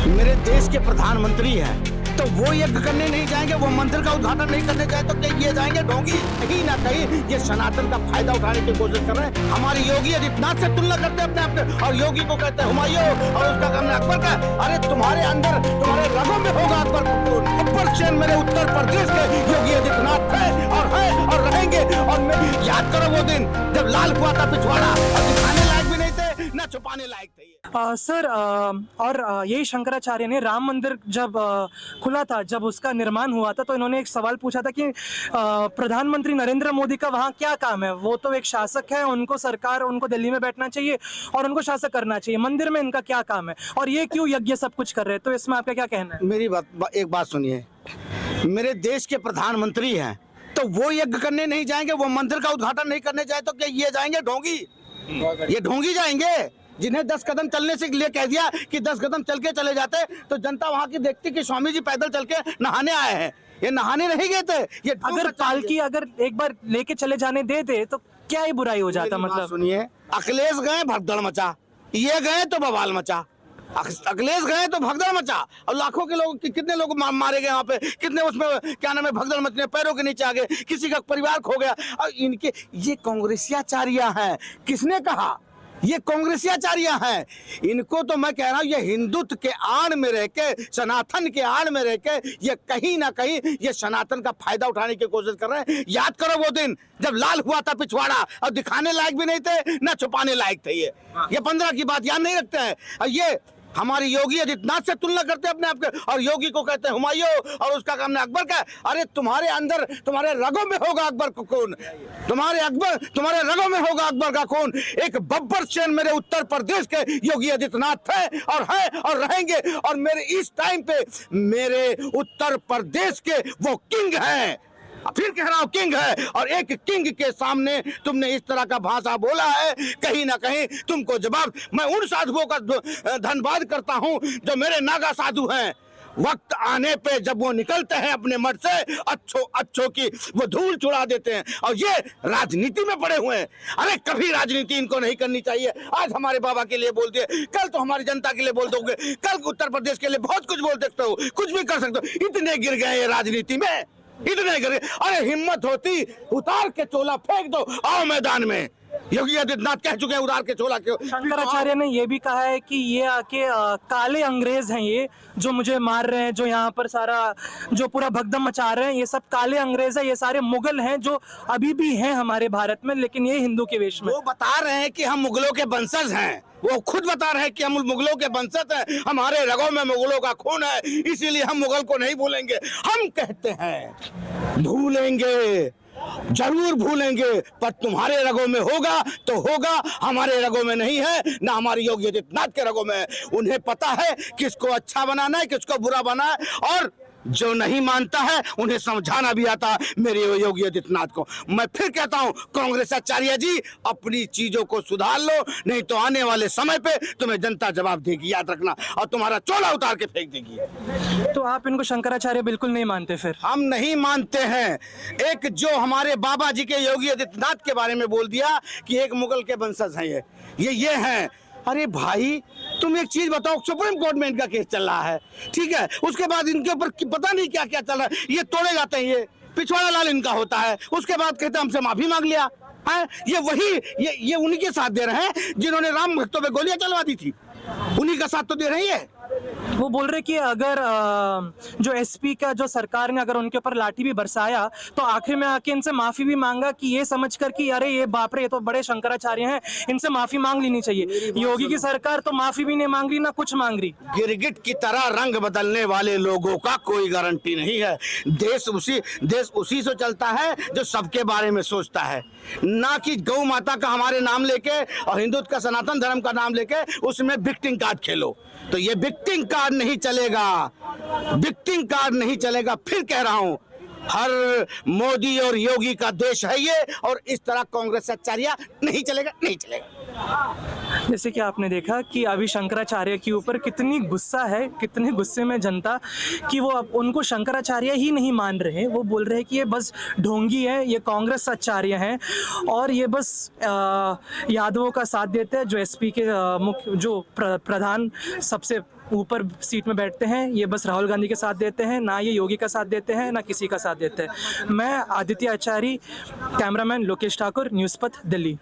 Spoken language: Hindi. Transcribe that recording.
मेरे देश के प्रधानमंत्री हैं तो वो यज्ञ करने नहीं जाएंगे, वो मंदिर का उद्घाटन नहीं करने जाए तो क्या ये जाएंगे ढोंगी? कहीं ना कहीं ये सनातन का फायदा उठाने की कोशिश कर रहे हैं। हमारी योगी आदित्यनाथ से तुलना करते हैं अपने आप के, और योगी को कहते हैं हुमायूं और उसका काम अकबर का। अरे तुम्हारे अंदर, तुम्हारे रगों में होगा अकबर का खून। अकबर सेन मेरे उत्तर प्रदेश के योगी आदित्यनाथ थे और रहेंगे। और याद करो वो दिन जब लाल हुआ था पिछवाड़ा और दिखाने लायक भी नहीं थे ना छुपाने लायक थे। सर और यही शंकराचार्य ने राम मंदिर जब खुला था, जब उसका निर्माण हुआ था, तो इन्होंने एक सवाल पूछा था कि प्रधानमंत्री नरेंद्र मोदी का वहाँ क्या काम है? वो तो एक शासक है, उनको दिल्ली में बैठना चाहिए और उनको शासक करना चाहिए, मंदिर में इनका क्या काम है? और ये क्यों यज्ञ सब कुछ कर रहे हैं? तो इसमें आपका क्या कहना है? मेरी एक बात सुनिए, मेरे देश के प्रधानमंत्री हैं तो वो यज्ञ करने नहीं जाएंगे, वो मंदिर का उद्घाटन नहीं करने जाए तो क्या ये जाएंगे ढोंगी? ये ढोंगी जाएंगे जिन्हें 10 कदम चलने से लिए कह दिया कि 10 कदम चल के चले जाते तो जनता वहां की देखती कि स्वामी जी पैदल चल के नहाने आए हैं। ये नहाने नहीं गए थे। ये अगर पालकी अगर एक बार लेके चले जाने देते तो क्या ही बुराई हो जाता? मतलब सुनिए, अखिलेश गए भगदड़ मचा, ये गए तो बवाल मचा। अखिलेश गए तो भगदड़ मचा और लाखों के लोग, कितने लोग मारे गए वहां पे, कितने उसमें क्या नाम है भगदड़ मचने, पैरों के नीचे आ गए, किसी का परिवार खो गया। और इनके ये कांग्रेसियाचार्य हैं। किसने कहा? ये कांग्रेसियाचार्य हैं। इनको तो मैं कह रहा हूं ये हिंदुत्व के आड़ में रह के, सनातन के आड़ में रह के ये कहीं ना कहीं ये सनातन का फायदा उठाने की कोशिश कर रहे हैं। याद करो वो दिन जब लाल हुआ था पिछवाड़ा और दिखाने लायक भी नहीं थे ना छुपाने लायक थे। ये 15 की बात याद नहीं रखते हैं। और ये हमारी योगी आदित्यनाथ से तुलना करते हैं अपने आप के, और योगी को कहते हैं हुमायूं और उसका काम अकबर का। अरे तुम्हारे अंदर, तुम्हारे रगों में होगा अकबर का खून। तुम्हारे रगों में होगा अकबर का खून। एक बब्बर सेन मेरे उत्तर प्रदेश के योगी आदित्यनाथ थे और हैं और रहेंगे। और मेरे इस टाइम पे मेरे उत्तर प्रदेश के वो किंग हैं। फिर कह रहा हूं किंग है। और एक किंग के सामने तुमने इस तरह का भाषा बोला है, कहीं ना कहीं तुमको जवाब। मैं उन साधुओं का धन्यवाद करता हूं जो मेरे नागा साधु हैं। वक्त आने पे जब वो निकलते हैं अपने मठ से, अच्छों की वो धूल चुरा देते हैं और ये राजनीति में पड़े हुए हैं। अरे कभी राजनीति इनको नहीं करनी चाहिए। आज हमारे बाबा के लिए बोलते हैं, कल तो हमारी जनता के लिए बोल दोगे, कल उत्तर प्रदेश के लिए बहुत कुछ बोल सकते हो, कुछ भी कर सकते हो। इतने गिर गए ये राजनीति में, इतने गिर गए। अरे हिम्मत होती उतार के चोला फेंक दो, आओ मैदान में। योगी आदित्यनाथ कह चुके हैं उतार के चोला क्यों। शंकराचार्य ने ये भी कहा है कि ये आके काले अंग्रेज हैं, ये जो मुझे मार रहे हैं, जो यहाँ पर सारा जो पूरा भगदम मचा रहे हैं, ये सब काले अंग्रेज हैं, ये सारे मुगल हैं जो अभी भी हैं हमारे भारत में, लेकिन ये हिंदू के वेश में। वो बता रहे हैं कि हम मुगलों के वंशज हैं। वो खुद बता रहे हैं कि हम मुगलों के वंशज हैं, हमारे रगों में मुगलों का खून है, इसीलिए हम मुगल को नहीं भूलेंगे। हम कहते हैं भूलेंगे, जरूर भूलेंगे, पर तुम्हारे रगों में होगा तो होगा, हमारे रगों में नहीं है, ना हमारी योगी आदित्यनाथ के रगों में है। उन्हें पता है किसको अच्छा बनाना है, किसको बुरा बनाना है, और जो नहीं मानता है उन्हें समझाना भी आता है मेरे योगी आदित्यनाथ को। मैं फिर कहता हूं कांग्रेसाचार्य जी, अपनी चीजों को सुधार लो, नहीं तो आने वाले समय पे तुम्हें जनता जवाब देगी, याद रखना, और तुम्हारा चोला उतार के फेंक देगी। तो आप इनको शंकराचार्य बिल्कुल नहीं मानते? फिर हम नहीं मानते हैं। एक जो हमारे बाबा जी के योगी आदित्यनाथ के बारे में बोल दिया कि एक मुगल के वंशज हैं ये हैं। अरे भाई तुम एक चीज बताओ, सुप्रीम कोर्ट में इनका केस चल रहा है, ठीक है, उसके बाद इनके ऊपर पता नहीं क्या क्या चल रहा है, ये तोड़े जाते हैं, ये पिछवाड़ा लाल इनका होता है, उसके बाद कहते हैं हमसे माफी मांग लिया है। ये वही ये उन्हीं के साथ दे रहे हैं जिन्होंने राम भक्तों पे गोलियां चलवा दी थी, उन्हीं का साथ तो दे रही है। वो बोल रहे कि अगर जो एसपी का जो सरकार ने अगर उनके ऊपर लाठी भी बरसाया तो आखिर में आके इनसे माफी भी मांगा कि ये समझकर कि अरे ये बाप रे, ये तो बड़े शंकराचार्य हैं, इनसे माफी मांग लेनी चाहिए। योगी की सरकार तो माफी भी नहीं मांग रही, ना कुछ मांग रही। गिरगिट की तरह रंग बदलने वाले लोगों का कोई गारंटी नहीं है। देश उसी से चलता है जो सबके बारे में सोचता है, ना कि गौ माता का हमारे नाम लेके और हिंदुत्व का सनातन धर्म का नाम लेके उसमें विक्टिम कार्ड खेलो। तो ये विक्टिम कार्ड नहीं चलेगा, विक्टिम कार्ड नहीं चलेगा। फिर कह रहा हूं, हर मोदी और योगी का देश है ये, और इस तरह कांग्रेसाचार्य नहीं चलेगा, नहीं चलेगा। जैसे कि आपने देखा कि अभी शंकराचार्य के ऊपर कितनी गुस्सा है, कितने गुस्से में जनता कि वो अब उनको शंकराचार्य ही नहीं मान रहे। वो बोल रहे हैं कि ये बस ढोंगी है, ये कांग्रेस आचार्य हैं और ये बस यादवों का साथ देते हैं, जो एसपी के मुख्य जो प्रधान सबसे ऊपर सीट में बैठते हैं, ये बस राहुल गांधी के साथ देते हैं, ना ये योगी का साथ देते हैं, ना किसी का साथ देते हैं। मैं आदित्य आचार्य, कैमरामैन लोकेश ठाकुर, न्यूज़ पथ, दिल्ली।